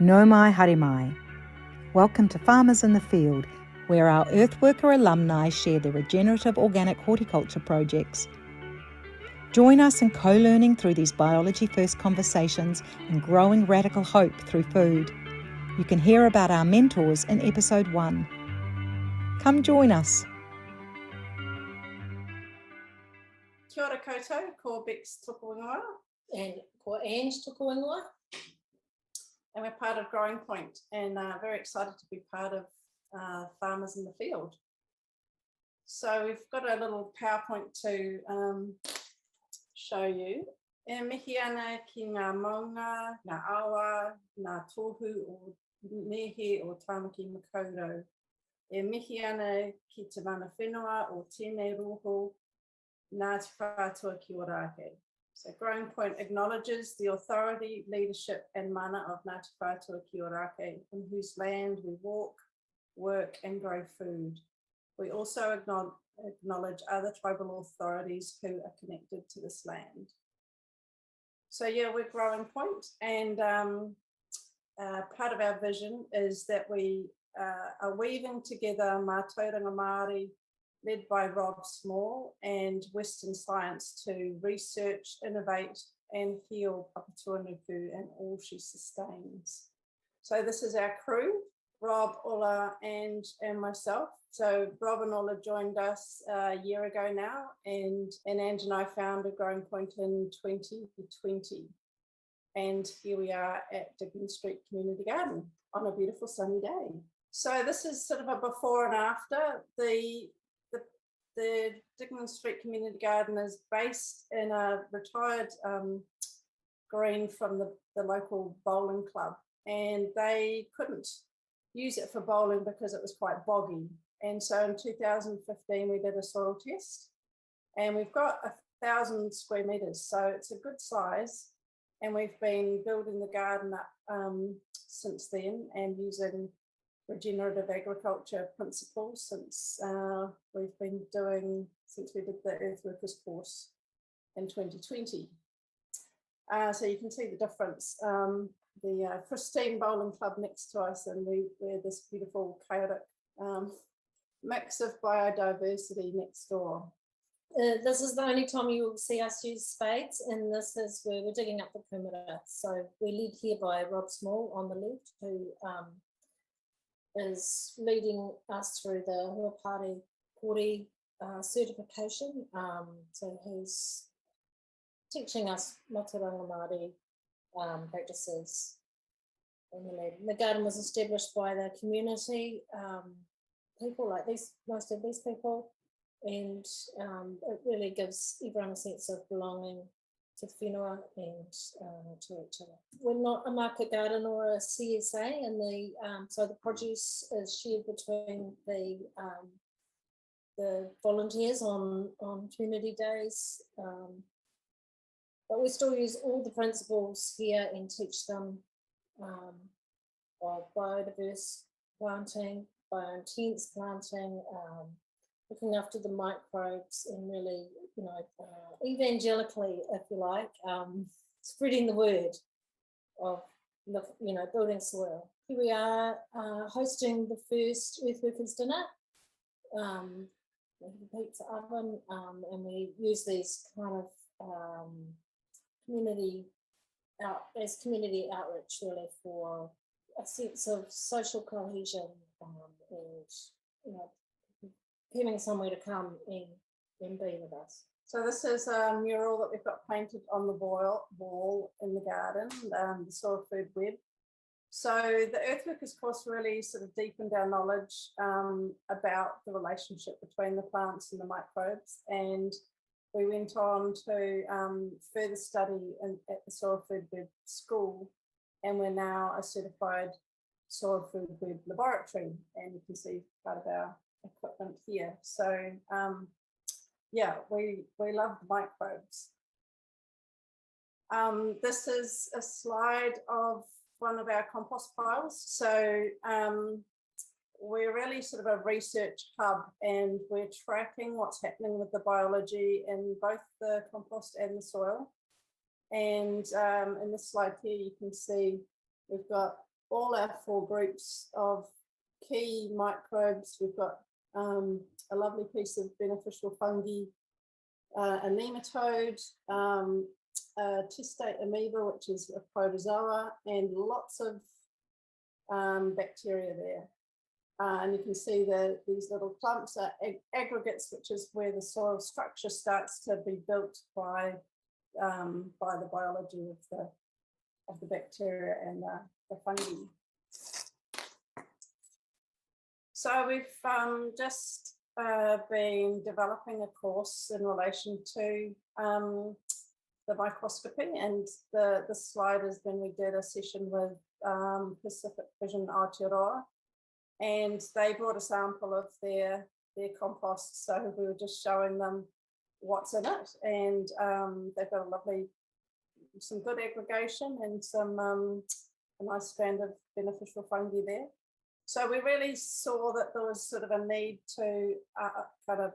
No mai haere mai. Welcome to Farmers in the Field, where our Earthworker alumni share their regenerative organic horticulture projects. Join us in co-learning through these biology-first conversations and growing radical hope through food. You can hear about our mentors in episode 1. Come join us. Kia ora koutou, ko Bex toko ingoa. And ko Ange toko ingoa. And we're part of Growing Point and very excited to be part of Farmers in the Field. So we've got a little PowerPoint to show you. E mihi ana ki ngā maunga, ngā awa, ngā tohu o nehe o Tāmaki Makaurau. E mihi ana ki te mana whenua o tēnei roho, Ngāti Whātua ki Ōrākei. So Growing Point acknowledges the authority, leadership and mana of Ngāti Whātua ki Ōrākei, on whose land we walk, work and grow food. We also acknowledge other tribal authorities who are connected to this land. So yeah, we're Growing Point, and part of our vision is that we are weaving together mātauranga Māori, led by Rob Small, and Western science to research, innovate and heal Papatūānuku and all she sustains. So this is our crew, Rob, Ola, Ange and myself. So Rob and Ola joined us a year ago now, and Ange and I founded Growing Point in 2020. And here we are at Dignan Street Community Garden on a beautiful sunny day. So this is sort of a before and after. The Dignan Street Community Garden is based in a retired green from the local bowling club, and they couldn't use it for bowling because it was quite boggy. And so in 2015 we did a soil test, and we've got 1,000 square metres, so it's a good size, and we've been building the garden up since then and using regenerative agriculture principles since we did the Earthworkers course in 2020. So you can see the difference. The pristine bowling club next to us, and we're this beautiful chaotic mix of biodiversity next door. This is the only time you will see us use spades, and this is where we're digging up the perimeter. So we're led here by Rob Small on the left, who is leading us through the Huapari Kore certification. So he's teaching us mātauranga Māori practices in the land. The garden was established by the community, people like most of these people, and it really gives everyone a sense of belonging to the whenua and to each other. We're not a market garden or a CSA, and so the produce is shared between the volunteers on community days, but we still use all the principles here and teach them of biodiverse planting, biointense planting, looking after the microbes, and really, evangelically, if you like, spreading the word of, building soil. Here we are hosting the first Earthworkers dinner. We have a pizza oven, and we use these kind of community outreach, really, for a sense of social cohesion and having somewhere to come and be with us. So this is a mural that we've got painted on the wall in the garden, the Soil Food Web. So the Earthworkers course really sort of deepened our knowledge about the relationship between the plants and the microbes, and we went on to further study at the Soil Food Web school, and we're now a certified Soil Food Web laboratory, and you can see part of our equipment here. So yeah, we love the microbes. This is a slide of one of our compost piles. So we're really sort of a research hub, and we're tracking what's happening with the biology in both the compost and the soil. And in this slide here, you can see we've got all our 4 groups of key microbes. We've got a lovely piece of beneficial fungi, a nematode, testate amoeba, which is a protozoa, and lots of bacteria there. And you can see these little clumps are aggregates, which is where the soil structure starts to be built by the biology of the bacteria and the fungi. So we've just been developing a course in relation to the microscopy, and the slide is when we did a session with Pacific Vision Aotearoa, and they brought a sample of their compost, so we were just showing them what's in it, and they've got some good aggregation and some a nice strand of beneficial fungi there. So we really saw that there was sort of a need to kind of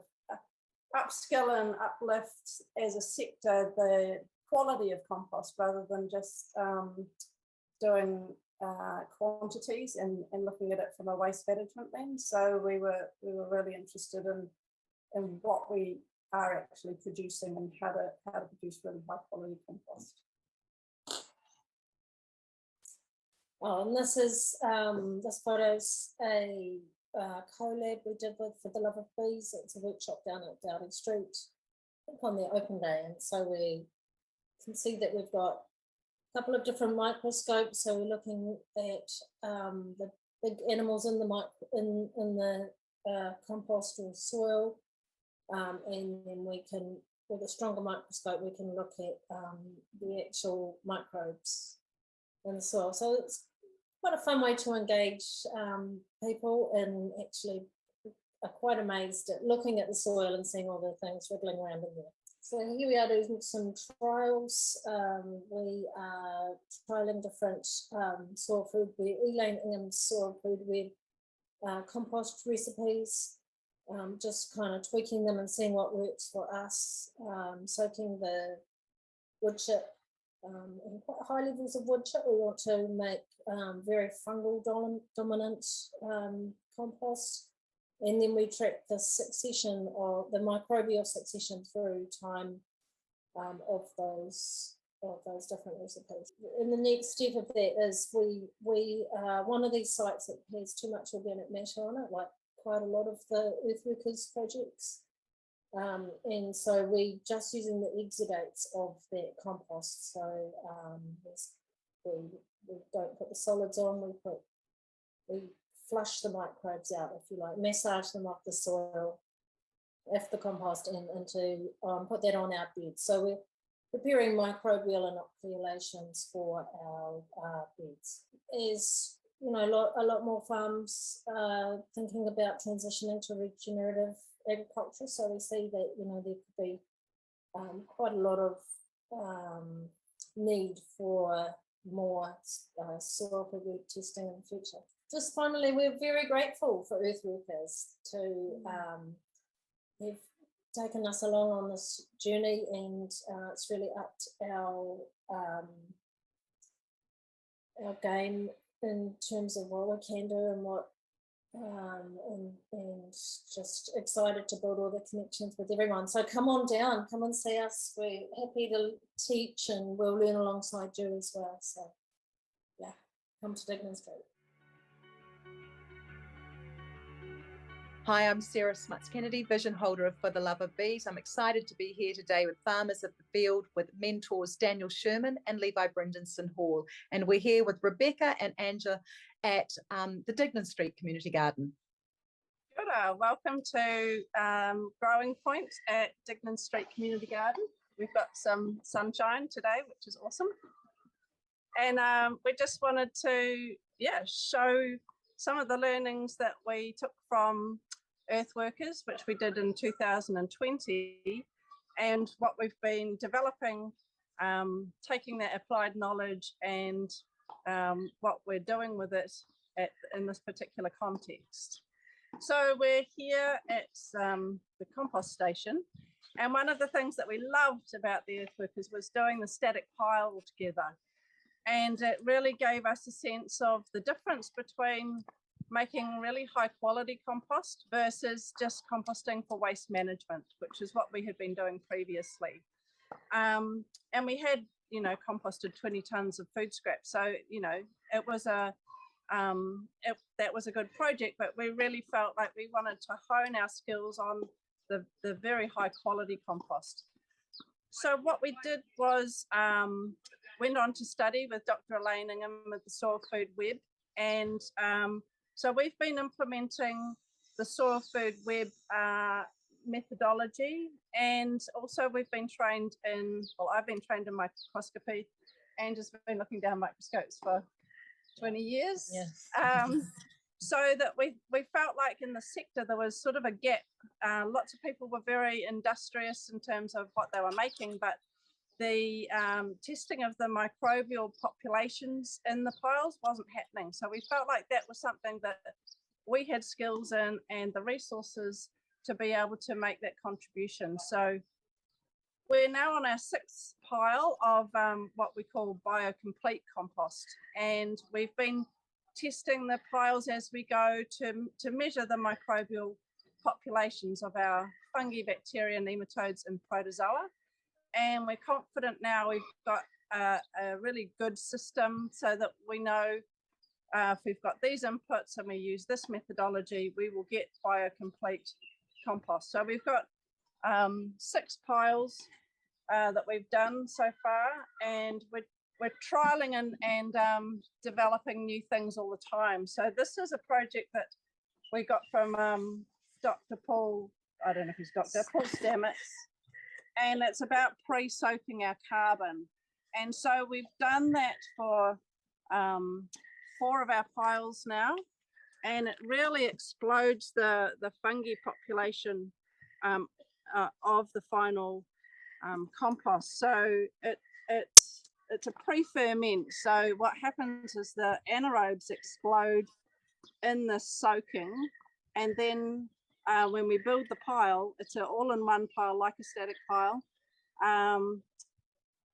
upskill and uplift as a sector the quality of compost, rather than just doing quantities and looking at it from a waste management lens. So we were really interested in what we are actually producing and how to produce really high quality compost. Oh, and this is this photo's a collab we did with For the Love of Bees. It's a workshop down at Dignan Street, I think on their open day, and so we can see that we've got a couple of different microscopes. So we're looking at the big animals in the compost or soil, and then we can, with a stronger microscope, we can look at the actual microbes in the soil. So it's quite a fun way to engage people, and actually are quite amazed at looking at the soil and seeing all the things wriggling around in there. So here we are doing some trials. We are trialing different soil food web, Elaine Igham's soil food web compost recipes, just kind of tweaking them and seeing what works for us, soaking the wood chip in quite high levels of wood chip. We want to make very fungal dominant compost, and then we track the succession or the microbial succession through time of those different recipes. And the next step of that is we one of these sites that has too much organic matter on it, like quite a lot of the Earthworkers projects. And so we just using the exudates of that compost. So we don't put the solids on, we flush the microbes out, if you like, massage them off the soil, off the compost, and into put that on our beds. So we're preparing microbial inoculations for our beds. As you know, a lot more farms thinking about transitioning to regenerative agriculture. So we see that, you know, there could be quite a lot of need for more soil for root testing in the future. Just finally, we're very grateful for Earthworkers to have taken us along on this journey, and it's really upped our game in terms of what we can do and what and just excited to build all the connections with everyone. So come on down, come and see us. We're happy to teach, and we'll learn alongside you as well. So yeah, come to Dignan Street. Hi, I'm Sarah Smuts-Kennedy, vision holder of For the Love of Bees. I'm excited to be here today with farmers of the field, with mentors Daniel Schuurman and Levi Brinsdon-Hall. And we're here with Rebecca and Ange at the Dignan Street Community Garden. Good, welcome to Growing Point at Dignan Street Community Garden. We've got some sunshine today, which is awesome. And we just wanted to, show some of the learnings that we took from Earthworkers, which we did in 2020, and what we've been developing, taking that applied knowledge and what we're doing with it in this particular context. So we're here at the compost station, and one of the things that we loved about the Earthworkers was doing the static pile together. And it really gave us a sense of the difference between making really high quality compost versus just composting for waste management, which is what we had been doing previously. And we had, composted 20 tons of food scrap. So, it was that was a good project, but we really felt like we wanted to hone our skills on the very high quality compost. So what we did was went on to study with Dr. Elaine Igham at the Soil Food Web. And so we've been implementing the Soil Food Web methodology, and also we've been trained in, I've been trained in microscopy and just been looking down microscopes for 20 years. Yes. So that we felt like in the sector there was sort of a gap. Lots of people were very industrious in terms of what they were making, but the testing of the microbial populations in the piles wasn't happening. So we felt like that was something that we had skills in and the resources to be able to make that contribution. So we're now on our 6th pile of what we call biocomplete compost, and we've been testing the piles as we go to measure the microbial populations of our fungi, bacteria, nematodes, and protozoa. And we're confident now we've got a really good system so that we know if we've got these inputs and we use this methodology, we will get biocomplete compost. So we've got 6 piles that we've done so far, and we're trialing and developing new things all the time. So this is a project that we got from Dr. Paul, I don't know if he's Dr. Paul Stamets, and it's about pre-soaking our carbon. And so we've done that for 4 of our piles now, and it really explodes the fungi population of the final compost. So it's a pre-ferment. So what happens is the anaerobes explode in the soaking, and then when we build the pile, it's an all-in-one pile, like a static pile.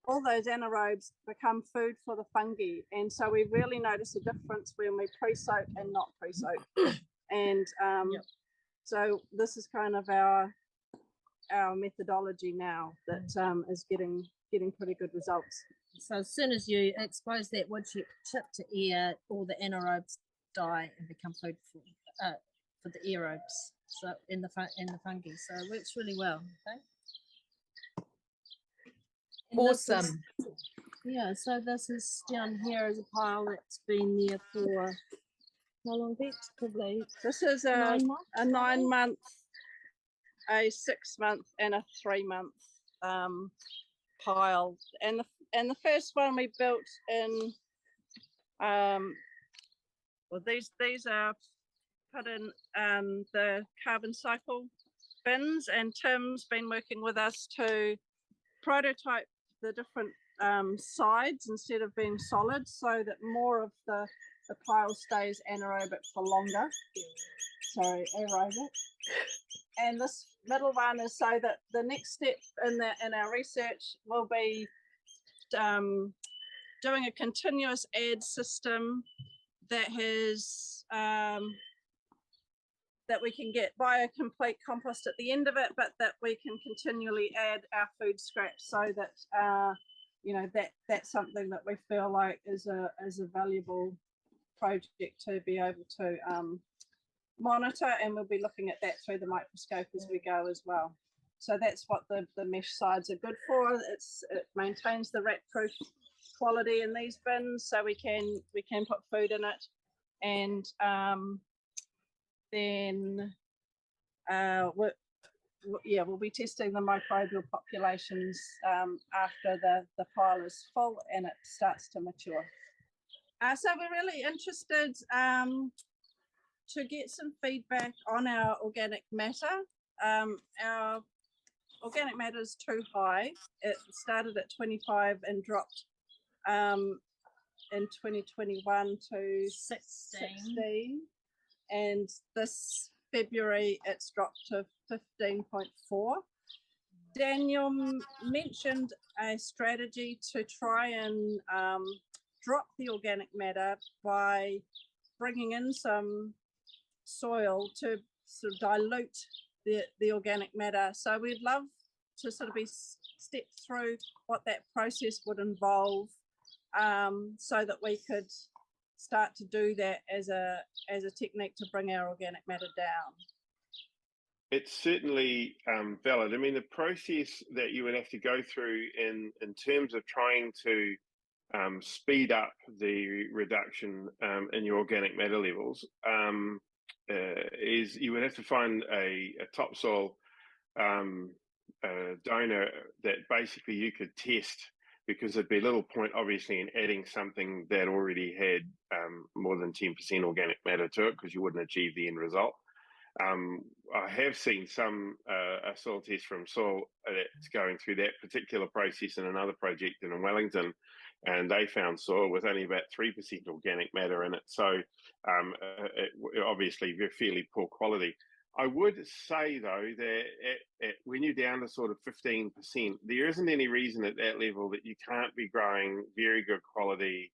All those anaerobes become food for the fungi, and so we really notice a difference when we pre-soak and not pre-soak. And so this is kind of our methodology now that is getting pretty good results. So as soon as you expose that wood chip to air, all the anaerobes die and become food for the aerobes. So in the fungi. So it works really well. Okay. And Awesome. So this is down here is a pile that's been there for how long, Bex? Probably this is a 9 months, a 9 month, a 6 month, and a 3 month pile. And the first one we built in these are put in the carbon cycle bins, and Tim's been working with us to prototype the different sides instead of being solid, so that more of the pile stays anaerobic for longer. Sorry, aerobic. And this middle one is so that the next step in our research will be doing a continuous add system that has that we can get biocomplete compost at the end of it, but that we can continually add our food scraps, so that that's something that we feel like is a valuable project to be able to monitor, and we'll be looking at that through the microscope as we go as well. So that's what the mesh sides are good for. It maintains the rat proof quality in these bins, so we can put food in it, and then we'll be testing the microbial populations after the pile is full and it starts to mature. So we're really interested to get some feedback on our organic matter. Our organic matter is too high. It started at 25 and dropped in 2021 to 16. And this February it's dropped to 15.4. Daniel mentioned a strategy to try and drop the organic matter by bringing in some soil to sort of dilute the organic matter. So we'd love to sort of be stepped through what that process would involve, so that we could start to do that as a technique to bring our organic matter down. It's certainly valid. I mean, the process that you would have to go through in terms of trying to speed up the reduction in your organic matter levels is you would have to find a topsoil donor that basically you could test, because there'd be little point obviously in adding something that already had more than 10% organic matter to it, because you wouldn't achieve the end result. I have seen some a soil test from soil that's going through that particular process in another project in Wellington, and they found soil with only about 3% organic matter in it. So obviously fairly poor quality. I would say though that when you're down to sort of 15%, there isn't any reason at that level that you can't be growing very good quality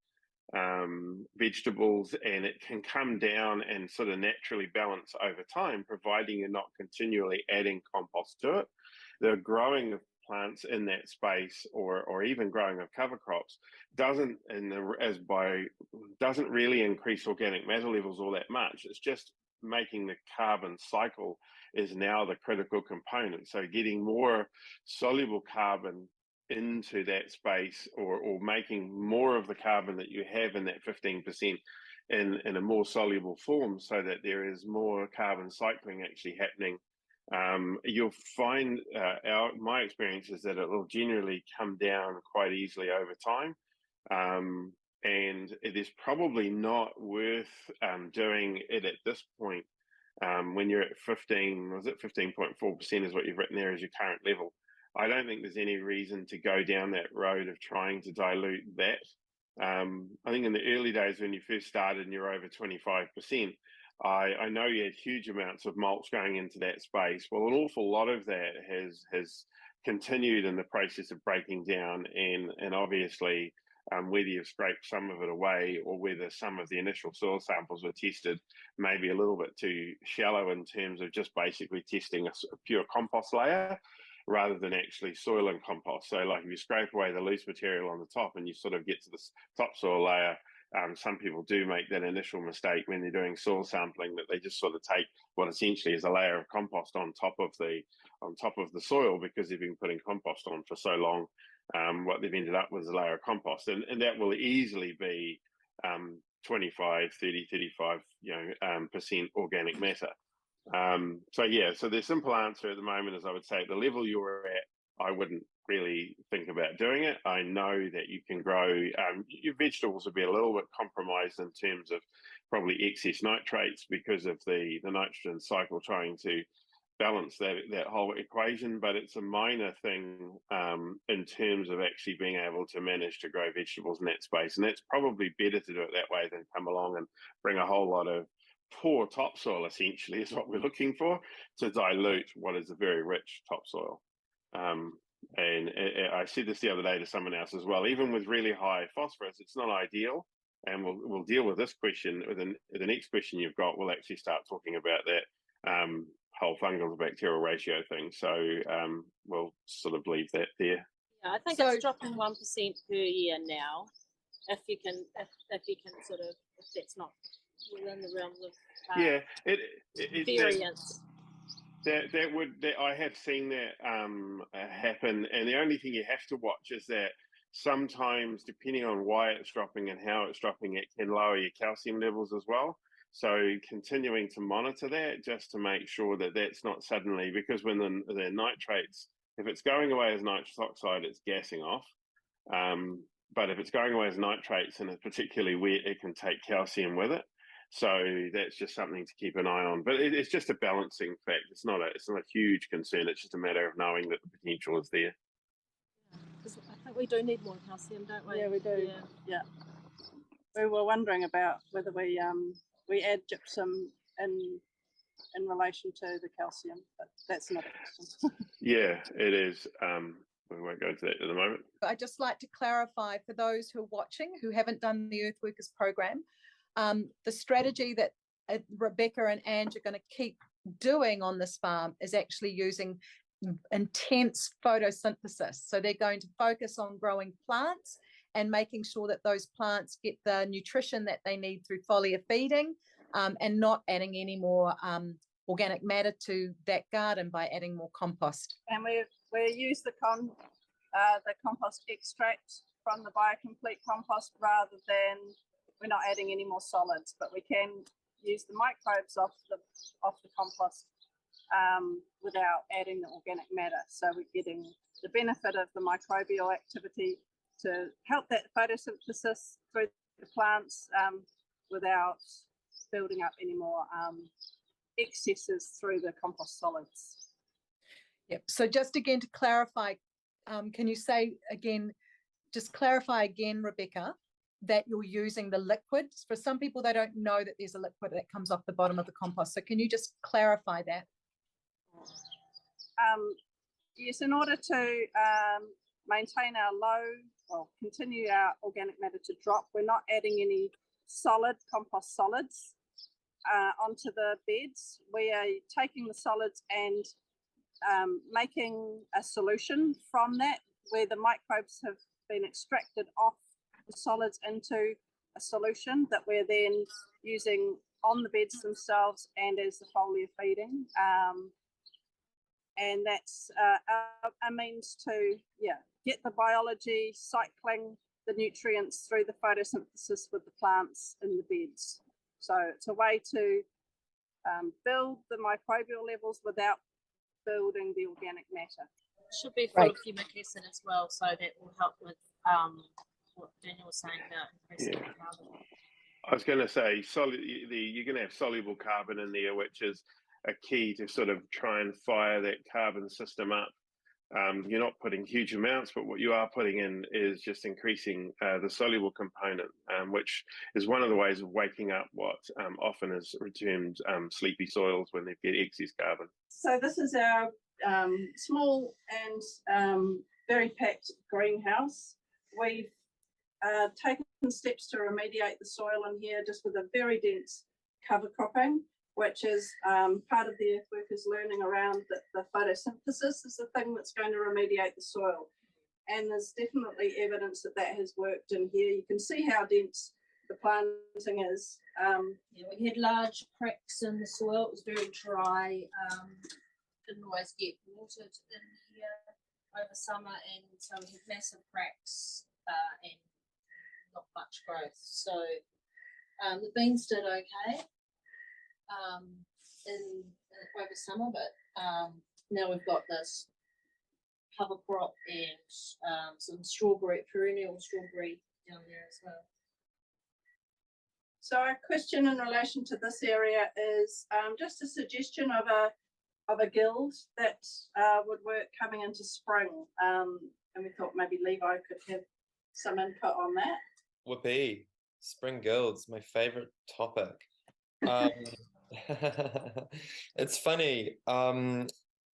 vegetables, and it can come down and sort of naturally balance over time, providing you're not continually adding compost to it. The growing of plants in that space, or even growing of cover crops, doesn't really increase organic matter levels all that much. It's just making the carbon cycle is now the critical component. So getting more soluble carbon into that space, or making more of the carbon that you have in that 15% in a more soluble form, so that there is more carbon cycling actually happening. You'll find my experience is that it will generally come down quite easily over time, and it is probably not worth doing it at this point when you're at 15.4% is what you've written there as your current level. I don't think there's any reason to go down that road of trying to dilute that. I think in the early days when you first started and you're over 25%, I know you had huge amounts of mulch going into that space. Well, an awful lot of that has continued in the process of breaking down, and obviously whether you've scraped some of it away or whether some of the initial soil samples were tested maybe a little bit too shallow in terms of just basically testing a pure compost layer rather than actually soil and compost. So like if you scrape away the loose material on the top and you sort of get to the topsoil layer, some people do make that initial mistake when they're doing soil sampling, that they just sort of take what essentially is a layer of compost on top of the soil, because they've been putting compost on for so long. What they've ended up with is a layer of compost, and that will easily be 25, 30, 35 percent organic matter. So the simple answer at the moment is I would say at the level you're at, I wouldn't really think about doing it. I know that you can grow, your vegetables would be a little bit compromised in terms of probably excess nitrates because of the nitrogen cycle trying to balance that whole equation, but it's a minor thing in terms of actually being able to manage to grow vegetables in that space. And that's probably better to do it that way than come along and bring a whole lot of poor topsoil, essentially, is what we're looking for, to dilute what is a very rich topsoil. And I said this the other day to someone else as well, even with really high phosphorus, it's not ideal. And we'll deal with this question, the next question you've got, we'll actually start talking about that whole fungal to bacterial ratio thing. So we'll sort of leave that there. Yeah, I think it's dropping 1% per year now. If you can sort of, if that's not within the realms of variance. I have seen that happen, and the only thing you have to watch is that sometimes, depending on why it's dropping and how it's dropping, it can lower your calcium levels as well. So continuing to monitor that just to make sure that that's not suddenly, because when the nitrates, if it's going away as nitrous oxide, it's gassing off. But if it's going away as nitrates and it's particularly wet, it can take calcium with it. So that's just something to keep an eye on. But it's just a balancing fact. It's not a huge concern. It's just a matter of knowing that the potential is there. Because I think we do need more calcium, don't we? Yeah, we do. Yeah. We were wondering about whether we add gypsum in relation to the calcium, but that's not a question. Yeah, it is. we won't go into that at the moment. I'd just like to clarify for those who are watching who haven't done the Earthworkers Programme, the strategy that Rebecca and Ange are going to keep doing on this farm is actually using intense photosynthesis. So they're going to focus on growing plants and making sure that those plants get the nutrition that they need through foliar feeding, and not adding any more organic matter to that garden by adding more compost. And we use the compost extract from the biocomplete compost rather than, we're not adding any more solids, but we can use the microbes off the compost without adding the organic matter. So we're getting the benefit of the microbial activity to help that photosynthesis through the plants without building up any more excesses through the compost solids. Yep. So just again to clarify, can you say again, just clarify again, Rebecca, that you're using the liquid? For some people, they don't know that there's a liquid that comes off the bottom of the compost. So can you just clarify that? Yes, in order to maintain our continue our organic matter to drop, we're not adding any compost solids onto the beds. We are taking the solids and making a solution from that, where the microbes have been extracted off the solids into a solution that we're then using on the beds themselves and as the foliar feeding. And that's a means to get the biology cycling the nutrients through the photosynthesis with the plants in the beds. So it's a way to build the microbial levels without building the organic matter. Should be full of humic acid as well, so that will help with what Daniel was saying about increasing carbon. I was going to say, you're going to have soluble carbon in there, which is a key to sort of try and fire that carbon system up. You're not putting huge amounts, but what you are putting in is just increasing the soluble component, which is one of the ways of waking up what often is termed sleepy soils when they get excess carbon. So this is our small and very packed greenhouse. We've taken steps to remediate the soil in here just with a very dense cover cropping, which is part of the Earthworkers learning around the photosynthesis is the thing that's going to remediate the soil. And there's definitely evidence that that has worked in here. You can see how dense the planting is. We had large cracks in the soil. It was very dry. Didn't always get watered in here over summer, and so we had massive cracks and not much growth. So the beans did okay in over summer, but now we've got this cover crop and some perennial strawberry down there as well. So our question in relation to this area is just a suggestion of a guild that would work coming into spring, and we thought maybe Levi could have some input on that. Whoopee, spring guilds, my favorite topic. It's funny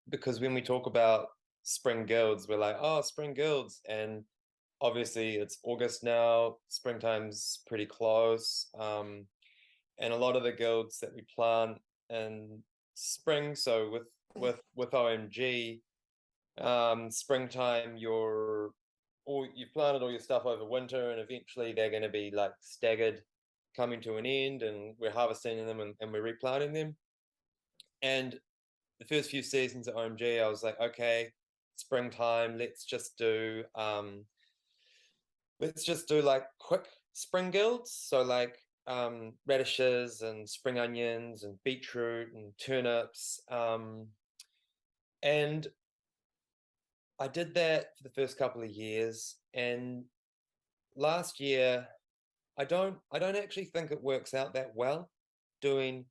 because when we talk about spring guilds, we're like, oh, spring guilds, and obviously it's August now, springtime's pretty close, and a lot of the guilds that we plant in spring, so with OMG, springtime you've planted all your stuff over winter, and eventually they're going to be like staggered, coming to an end, and we're harvesting them and we're replanting them. And the first few seasons at OMG, I was like, okay, springtime, let's just do like quick spring guilds, so like radishes and spring onions and beetroot and turnips, and I did that for the first couple of years, and last year I don't actually think it works out that well doing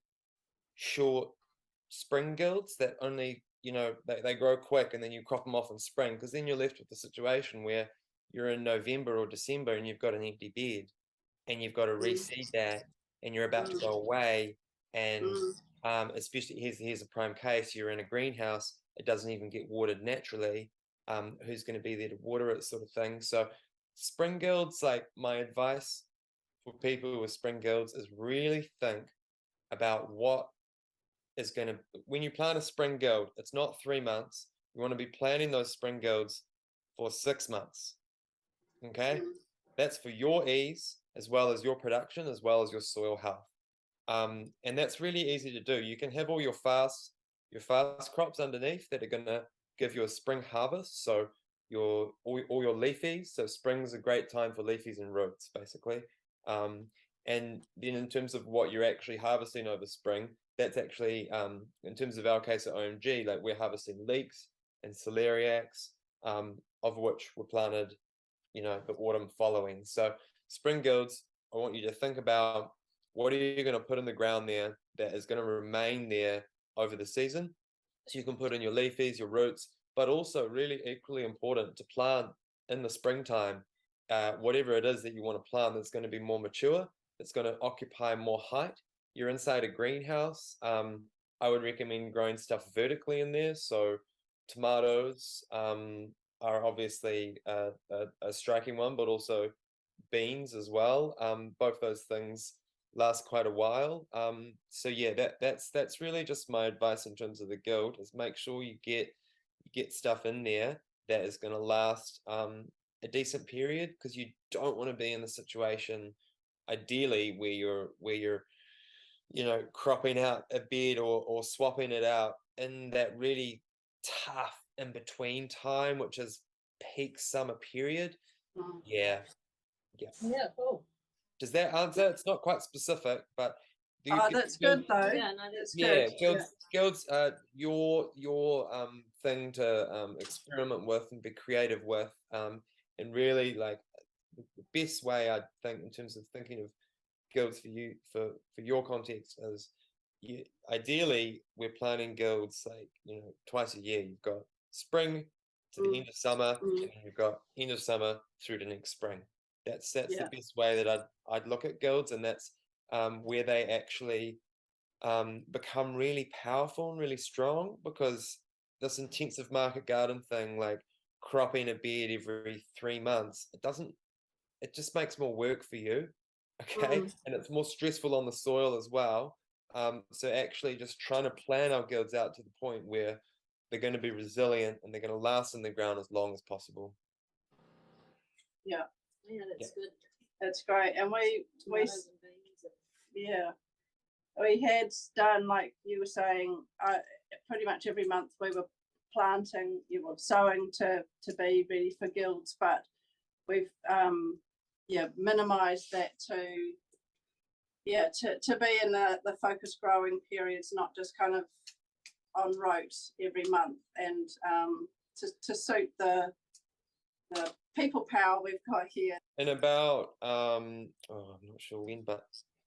short spring guilds that only, they grow quick and then you crop them off in spring, because then you're left with the situation where you're in November or December and you've got an empty bed and you've got to reseed that and you're about to go away, and especially here's a prime case, you're in a greenhouse, it doesn't even get watered naturally, who's going to be there to water it, sort of thing. So spring guilds, like my advice for people with spring guilds is really think about what is going to, when you plant a spring guild, it's not 3 months. You want to be planting those spring guilds for 6 months. Okay, that's for your ease, as well as your production, as well as your soil health. And that's really easy to do. You can have all your fast crops underneath that are going to give you a spring harvest. So all your leafies. So spring's a great time for leafies and roots, basically. And then in terms of what you're actually harvesting over spring, that's actually, in terms of our case at OMG, like we're harvesting leeks and celeriacs, of which were planted, the autumn following. So spring guilds, I want you to think about what are you going to put in the ground there that is going to remain there over the season. So you can put in your leafies, your roots, but also really equally important to plant in the springtime, whatever it is that you want to plant that's going to be more mature, that's going to occupy more height. You're inside a greenhouse. I would recommend growing stuff vertically in there. So tomatoes are obviously a striking one, but also beans as well. Both those things last quite a while. So yeah, that's really just my advice in terms of the guild, is make sure you get stuff in there that is going to last a decent period, because you don't want to be in the situation ideally where you're cropping out a bed or swapping it out in that really tough in between time, which is peak summer period. Yeah. Cool. Does that answer? It's not quite specific, but that's good though. Yeah, no, that's good. Guilds your thing to experiment with and be creative with, and really, like, the best way I think in terms of thinking of guilds for you, for your context, is ideally we're planning guilds like twice a year. You've got spring to the end of summer, and then you've got end of summer through to next spring. That's the best way that I'd look at guilds, and that's where they actually become really powerful and really strong, because this intensive market garden thing, like cropping a bed every 3 months, it just makes more work for you. Okay. And it's more stressful on the soil as well. So actually just trying to plan our guilds out to the point where they're going to be resilient and they're going to last in the ground as long as possible. Yeah, that's good. That's great. And we had done, like you were saying, pretty much every month we were planting, sowing to be ready for guilds, but we've minimized that to be in the focused growing periods, not just kind of on rote every month, and to suit the people power we've got here. In about I'm not sure when, but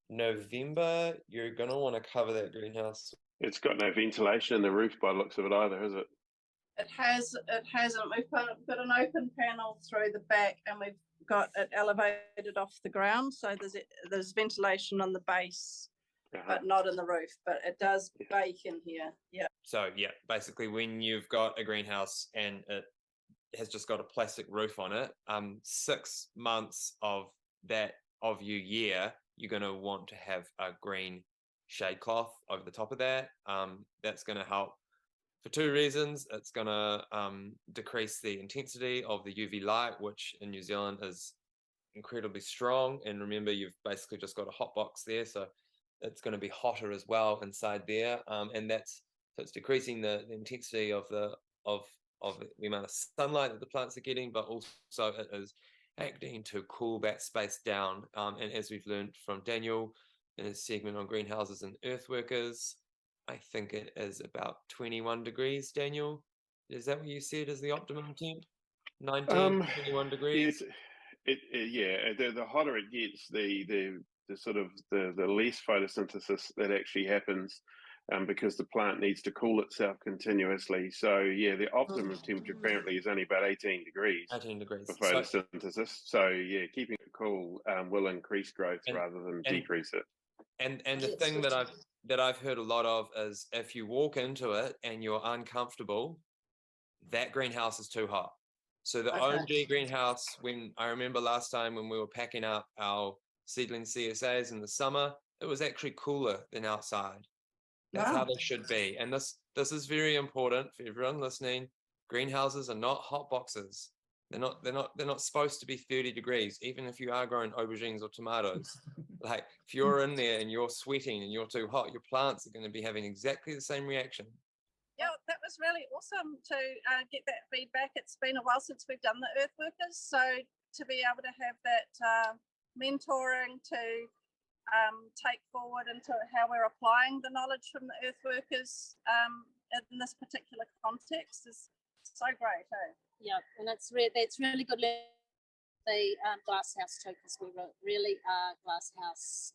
November, you're gonna want to cover that greenhouse. It's got no ventilation in the roof by the looks of it either, is it? It hasn't. We've got an open panel through the back, and we've got it elevated off the ground, so there's ventilation on the base, but not in the roof. But it does bake in here. Yeah. So basically, when you've got a greenhouse and it has just got a plastic roof on it, 6 months of your year, you're going to want to have a green shade cloth over the top of that. That's going to help for 2 reasons. It's going to decrease the intensity of the UV light, which in New Zealand is incredibly strong. And remember, you've basically just got a hot box there, so it's going to be hotter as well inside there. And so it's decreasing the intensity of the amount of sunlight that the plants are getting, but also it is acting to cool that space down. And as we've learned from Daniel in his segment on greenhouses and earthworkers, I think it is about 21 degrees, Daniel. Is that what you said is the optimum temp? 19, 21 degrees? The hotter it gets, the sort of the less photosynthesis that actually happens, because the plant needs to cool itself continuously. So the optimum temperature apparently is only about 18 degrees. 18 degrees for photosynthesis. So keeping it cool will increase growth rather than decrease it. And the thing that I've heard a lot of is, if you walk into it and you're uncomfortable, that greenhouse is too hot. So the Okay. Ange greenhouse, when I remember last time when we were packing up our seedling CSAs in the summer, it was actually cooler than outside. That's how Wow. they should be. And this is very important for everyone listening. Greenhouses are not hot boxes. They're not supposed to be 30 degrees, even if you are growing aubergines or tomatoes. Like if you're in there and you're sweating and you're too hot, your plants are going to be having exactly the same reaction. Yeah, that was really awesome to get that feedback. It's been a while since we've done the Earthworkers, so to be able to have that mentoring to take forward into how we're applying the knowledge from the Earthworkers in this particular context is so great. Yeah, and that's really good. The glass house too, because we really are glass house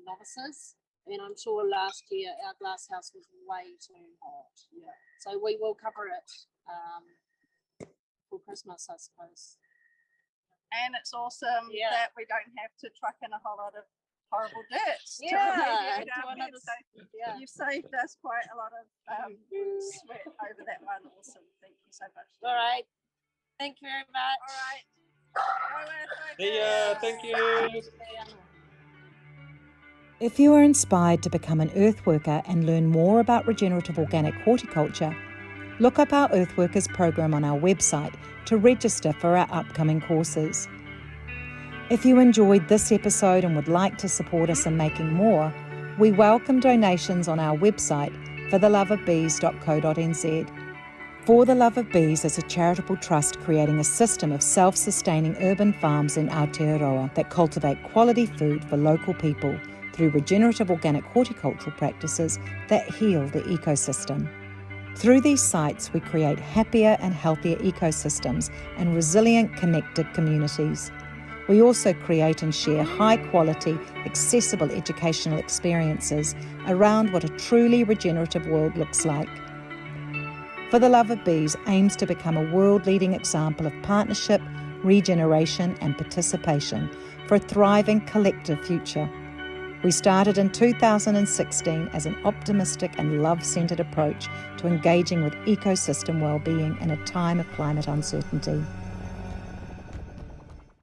novices. And I'm sure last year our glass house was way too hot. Yeah. So we will cover it for Christmas, I suppose. And it's awesome that we don't have to truck in a whole lot of horrible dirt to remediate our beds. So you've saved us quite a lot of sweat over that one. Awesome. Thank you so much. All right. Thank you very much. All right. Go See ya. Thank you. If you are inspired to become an earthworker and learn more about regenerative organic horticulture, look up our Earthworkers program on our website to register for our upcoming courses. If you enjoyed this episode and would like to support us in making more, we welcome donations on our website fortheloveofbees.co.nz. For the Love of Bees is a charitable trust creating a system of self-sustaining urban farms in Aotearoa that cultivate quality food for local people through regenerative organic horticultural practices that heal the ecosystem. Through these sites, we create happier and healthier ecosystems and resilient, connected communities. We also create and share high-quality, accessible educational experiences around what a truly regenerative world looks like. For the Love of Bees aims to become a world-leading example of partnership, regeneration and participation for a thriving collective future. We started in 2016 as an optimistic and love-centred approach to engaging with ecosystem well-being in a time of climate uncertainty.